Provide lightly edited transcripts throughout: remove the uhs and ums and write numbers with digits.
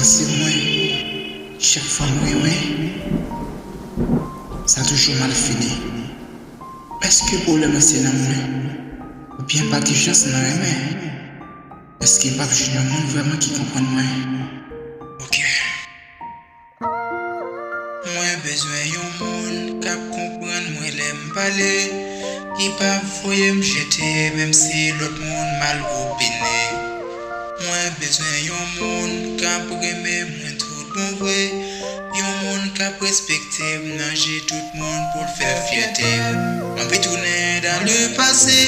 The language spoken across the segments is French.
c'est moi. Chaque fois moi, ça a toujours mal fini. Est-ce que le problème c'est dans moi? Ou bien pas de chance dans moi? Est-ce qu'il n'y a pas de monde vraiment qui comprend moi? Ok. Moi besoin d'un monde qui comprend moi l'aime parler, qui pas voyer me jeter même si l'autre monde mal opiné. Moi besoin d'un monde qui aimer moi tout bon vrai, un monde qui respecter nager tout le monde pour le faire fierté. On peut tourner dans le passé,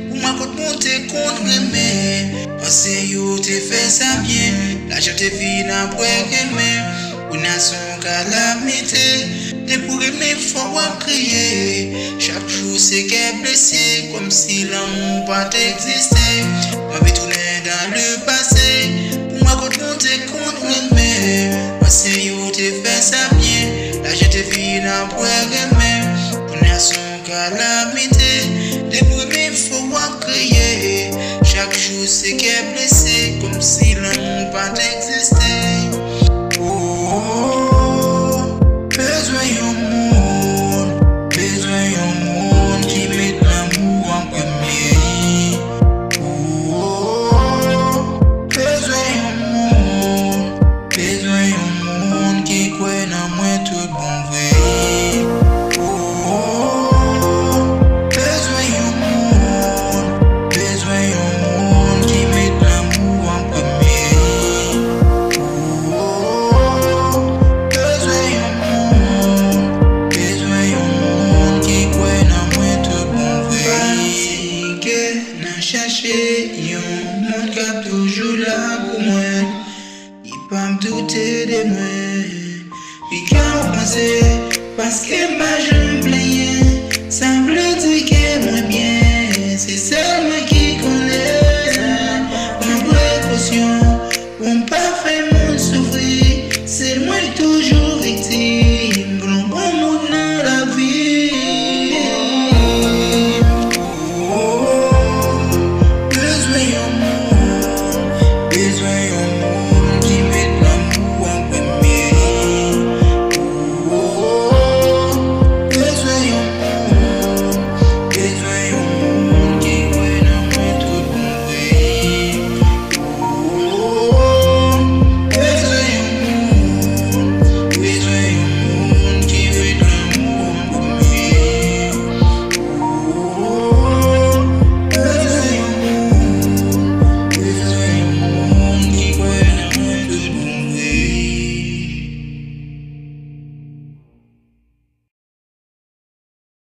pour moi pour monter contre aimer. Parce que yo te fait ça bien, la je te vis dans pour aimer. Pour nation calamité, t'es pour aimer faut crier. Chaque jour c'est qu'est blessé, comme si l'amour pas existait. On peut tourner dans le passé, pour moi pour monter contre aimer. Parce que yo te fait ça bien, la je te vis dans pour aimer. Pour nation calamité, t'es pour aimer faut crier. Chaque jour c'est qu'est blessé, comme si l'amour pas existait. Besoin d'un monde qui met l'amour en premier. Besoin d'un monde qui croit dans moi tout bon vrai. Besoin d'un monde qui met l'amour en premier. Besoin d'un monde qui croit dans moi tout bon vrai. Que n'a cherché un monde qui a toujours là pour moi. Il pas me douter de moi. Puis quand on pense parce que ma jeune